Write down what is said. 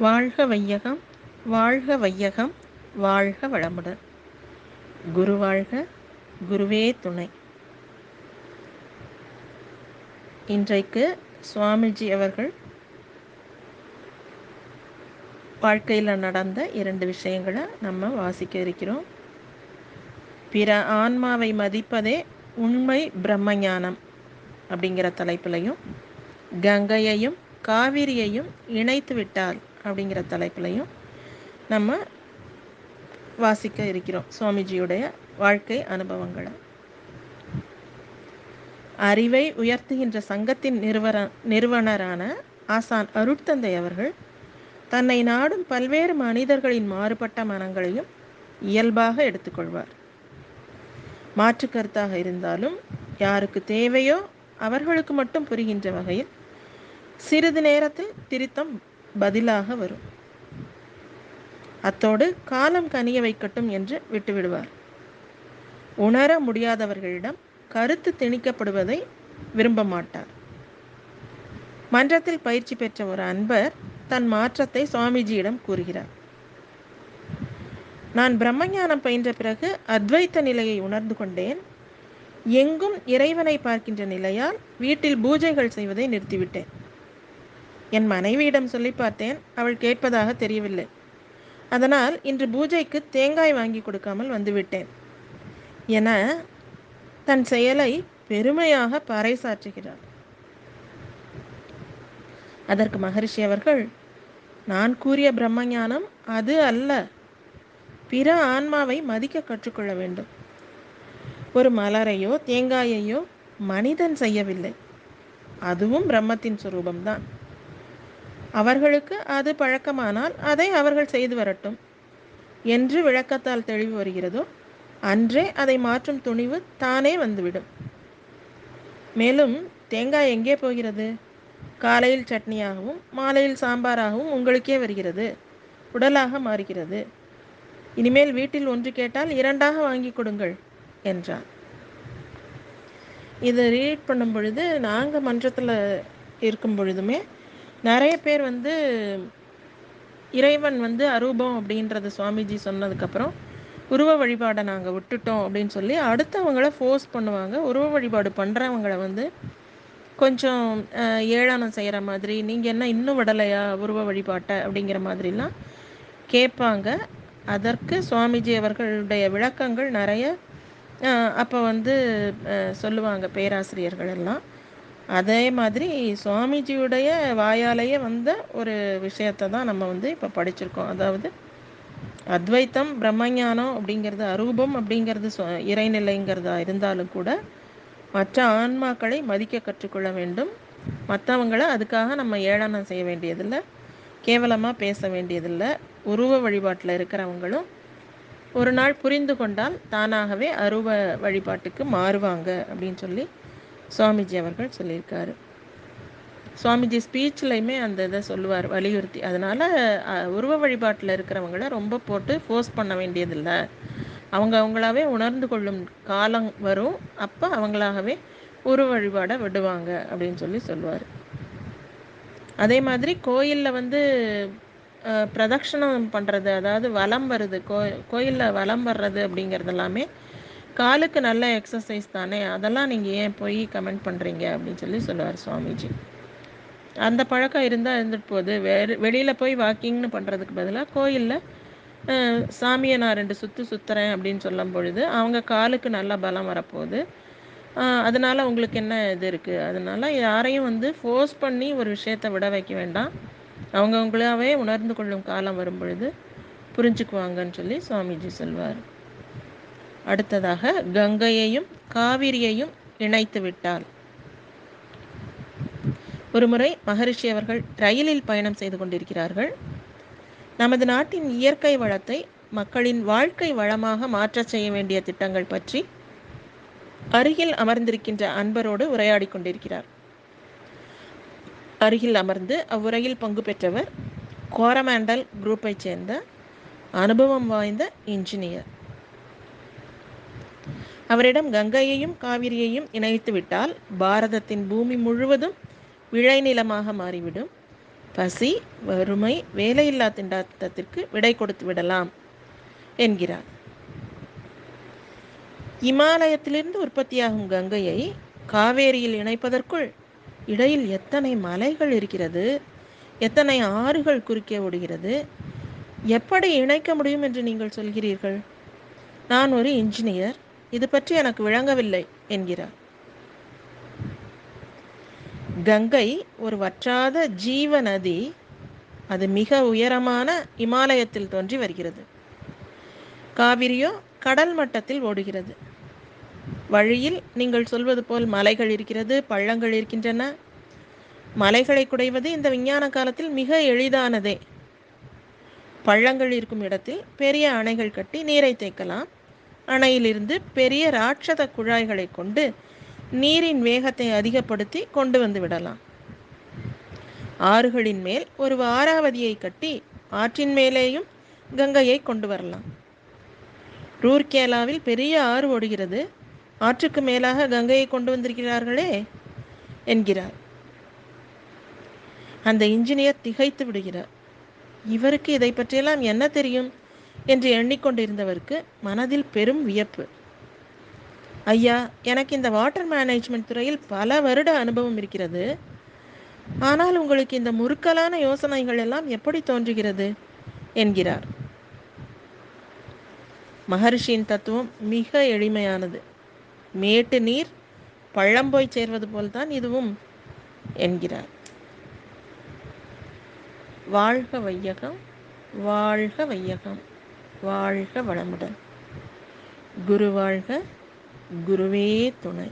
வாழ்க வையகம், வாழ்க வையகம், வாழ்க வளமுடன். குரு வாழ்க, குருவே துணை. இன்றைக்கு சுவாமிஜி அவர்கள் வாழ்க்கையில் நடந்த 2 விஷயங்களை நம்ம வாசிக்க இருக்கிறோம். பிற ஆன்மாவை மதிப்பதே உண்மை பிரம்மஞானம் அப்படிங்கிற தலைப்பிலையும், கங்கையையும் காவிரியையும் இணைத்து விட்டால் அப்படிங்கிற தலைப்பிலையும் நம்ம வாசிக்க இருக்கிறோம். சுவாமிஜியுடைய வாழ்க்கை அனுபவங்களை. அறிவை உயர்த்துகின்ற சங்கத்தின் நிறுவனரான ஆசான் அருட்தந்தை அவர்கள் தன்னை நாடும் பல்வேறு மனிதர்களின் மாறுபட்ட மனங்களையும் இயல்பாக எடுத்துக்கொள்வார். மாற்று கருத்தாக இருந்தாலும் யாருக்கு தேவையோ அவர்களுக்கு மட்டும் புரிகின்ற வகையில் சிறிது நேரத்தில் திருத்தம் பதிலாக வரும். அத்தோடு காலம் கனிய வைக்கட்டும் என்று விட்டுவிடுவார். உணர முடியாதவர்களிடம் கருத்து திணிக்கப்படுவதை விரும்ப மாட்டார். மன்றத்தில் பயிற்சி பெற்ற ஒரு அன்பர் தன் மாற்றத்தை சுவாமிஜியிடம் கூறுகிறார். நான் பிரம்மஞானம் பயின்ற பிறகு அத்வைத்த நிலையை உணர்ந்து கொண்டேன். எங்கும் இறைவனை பார்க்கின்ற நிலையால் வீட்டில் பூஜைகள் செய்வதை நிறுத்திவிட்டேன். என் மனைவியிடம் சொல்லி பார்த்தேன், அவள் கேட்பதாக தெரியவில்லை. அதனால் இன்று பூஜைக்கு தேங்காய் வாங்கி கொடுக்காமல் வந்துவிட்டேன் என தன் செயலை பெருமையாக பறைசாற்றுகிறார். அதற்கு மகரிஷி அவர்கள், நான் கூறிய பிரம்மஞானம் அது அல்ல. பிற ஆன்மாவை மதிக்க கற்றுக்கொள்ள வேண்டும். ஒரு மலரையோ தேங்காயையோ மனிதன் செய்யவில்லை, அதுவும் பிரம்மத்தின் சுரூபம்தான். அவர்களுக்கு அது பழக்கமானால் அதை அவர்கள் செய்து வரட்டும் என்று விளக்கத்தால் தெளிவு வருகிறதோ அன்றே அதை மாற்றும் துணிவு தானே வந்துவிடும். மேலும் தேங்காய் எங்கே போகிறது? காலையில் சட்னியாகவும் மாலையில் சாம்பாராகவும் உங்களுக்கே வருகிறது, உடலாக மாறுகிறது. இனிமேல் வீட்டில் ஒன்று கேட்டால் 2ஆக வாங்கி கொடுங்கள் என்றார். இதை ரீட் பண்ணும் பொழுது, நாங்கள் மன்றத்தில் இருக்கும் பொழுதுமே நிறைய பேர் இறைவன் அரூபம் அப்படின்றது சுவாமிஜி சொன்னதுக்கப்புறம் உருவ வழிபாடை நாங்கள் விட்டுட்டோம் அப்படின்னு சொல்லி அடுத்தவங்கள ஃபோர்ஸ் பண்ணுவாங்க. உருவ வழிபாடு பண்ணுறவங்களை கொஞ்சம் ஏளனம் செய்கிற மாதிரி, நீங்கள் என்ன இன்னும் விடலையா உருவ வழிபாட்டை அப்படிங்கிற மாதிரிலாம் கேட்பாங்க. அதற்கு சுவாமிஜி அவர்களுடைய விளக்கங்கள் நிறைய அப்போ சொல்லுவாங்க பேராசிரியர்கள் எல்லாம். அதே மாதிரி சுவாமிஜியுடைய வாயாலேயே வந்த ஒரு விஷயத்தை தான் நம்ம இப்போ படிச்சிருக்கோம். அதாவது அத்வைத்தம் பிரம்மஞானம் அப்படிங்கிறது, அரூபம் அப்படிங்கிறது இறைநிலைங்கிறதா இருந்தாலும் கூட மற்ற ஆன்மாக்களை மதிக்க கற்றுக்கொள்ள வேண்டும். மற்றவங்களை அதுக்காக நம்ம ஏளனம் செய்ய வேண்டியதில்லை, கேவலமாக பேச வேண்டியதில்லை. உருவ வழிபாட்டில் இருக்கிறவங்களும் ஒரு நாள் புரிந்து கொண்டால் தானாகவே அருவ வழிபாட்டுக்கு மாறுவாங்க அப்படின்னு சொல்லி சுவாமிஜி அவர்கள் சொல்லியிருக்காரு. சுவாமிஜி ஸ்பீச்லையுமே அந்த இதை சொல்லுவார், வலியுறுத்தி. அதனால் உருவ வழிபாட்டில் இருக்கிறவங்கள ரொம்ப போட்டு ஃபோர்ஸ் பண்ண வேண்டியதில்லை. அவங்களாவே உணர்ந்து கொள்ளும் காலம் வரும், அப்போ அவங்களாகவே உருவ வழிபாடை விடுவாங்க அப்படின்னு சொல்லி சொல்லுவார். அதே மாதிரி கோயிலில் பிரதட்சணம் பண்ணுறது, அதாவது வலம் வருது, கோயிலில் வலம் வர்றது அப்படிங்கிறது எல்லாமே காலுக்கு நல்ல எக்ஸசைஸ் தானே, அதெல்லாம் நீங்கள் ஏன் போய் கமெண்ட் பண்ணுறீங்க அப்படின்னு சொல்லி சொல்லுவார் சுவாமிஜி. அந்த பழக்கம் இருந்தால் இருந்துட்டு போகுது. வெளியில் போய் வாக்கிங்னு பண்ணுறதுக்கு பதிலாக கோயிலில் சாமியை நான் 2 சுற்றுறேன் அப்படின்னு சொல்லும் பொழுது அவங்க காலுக்கு நல்ல பலம் வரப்போகுது. அதனால் உங்களுக்கு என்ன இது இருக்குது? அதனால் யாரையும் ஃபோர்ஸ் பண்ணி ஒரு விஷயத்தை விட வைக்க வேண்டாம். அவங்கவுங்களாவே உணர்ந்து கொள்ளும் காலம் வரும் பொழுது புரிஞ்சுக்குவாங்கன்னு சொல்லி சுவாமிஜி சொல்வார். அடுத்ததாக, கங்கையையும் காவிரியையும் இணைத்து விட்டால். ஒருமுறை மகரிஷி அவர்கள் ரயிலில் பயணம் செய்து கொண்டிருக்கிறார்கள். நமது நாட்டின் இயற்கை வளத்தை மக்களின் வாழ்க்கை வளமாக மாற்றச் செய்ய வேண்டிய திட்டங்கள் பற்றி அருகில் அமர்ந்திருக்கின்ற அன்பரோடு உரையாடி கொண்டிருக்கிறார். அருகில் அமர்ந்து அவ்வுரையில் பங்கு பெற்றவர் கோரமாண்டல் குரூப்பை சேர்ந்த அனுபவம் வாய்ந்த இன்ஜினியர். அவரிடம் கங்கையையும் காவிரியையும் இணைத்து விட்டால் பாரதத்தின் பூமி முழுவதும் விளைநிலமாக மாறிவிடும். பசி, வறுமை, வேலையில்லா திண்டாட்டத்திற்கு விடை கொடுத்து விடலாம் என்கிறார். இமாலயத்திலிருந்து உற்பத்தியாகும் கங்கையை காவேரியில் இணைப்பதற்குள் இடையில் எத்தனை மலைகள் இருக்கிறது, எத்தனை ஆறுகள் குறுக்கே ஓடுகிறது, எப்படி இணைக்க முடியும் என்று நீங்கள் சொல்கிறீர்கள்? நான் ஒரு இன்ஜினியர், இது பற்றி எனக்கு விளங்கவில்லை என்கிறார். கங்கை ஒரு வற்றாத ஜீவ நதி. அது மிக உயரமான இமாலயத்தில் தோன்றி வருகிறது. காவிரியோ கடல் மட்டத்தில் ஓடுகிறது. வழியில் நீங்கள் சொல்வது போல் மலைகள் இருக்கிறது, பள்ளங்கள் இருக்கின்றன. மலைகளை குடைவது இந்த விஞ்ஞான காலத்தில் மிக எளிதானதே. பள்ளங்கள் இருக்கும் இடத்தில் பெரிய அணைகள் கட்டி நீரை தேக்கலாம். அணையிலிருந்து பெரிய ராட்சத குழாய்களை கொண்டு நீரின் வேகத்தை அதிகப்படுத்தி கொண்டு வந்து விடலாம். ஆறுகளின் மேல் ஒரு ஆராவதியை கட்டி ஆற்றின் மேலேயும் கங்கையை கொண்டு வரலாம். ரூர்கேலாவில் பெரிய ஆறு ஓடுகிறது, ஆற்றுக்கு மேலாக கங்கையை கொண்டு வந்திருக்கிறார்களே என்கிறார். அந்த இன்ஜினியர் திகைத்து விடுகிறார். இவருக்கு இதை பற்றியெல்லாம் என்ன தெரியும் என்று எண்ணிக்கொண்டிருந்தவருக்கு மனதில் பெரும் வியப்பு. ஐயா, எனக்கு இந்த வாட்டர் மேனேஜ்மெண்ட் துறையில் பல வருட அனுபவம் இருக்கிறது. ஆனால் உங்களுக்கு இந்த முறுக்கலான யோசனைகள் எல்லாம் எப்படி தோன்றுகிறது என்கிறார். மகரிஷியின் தத்துவம் மிக எளிமையானது. மேட்டு நீர் பள்ளம் போய் சேர்வது போல்தான் இதுவும் என்கிறார். வாழ்க வையகம், வாழ்க வையகம், வாழ்க வளமுடன். குரு வாழ்க, குருவே துணை.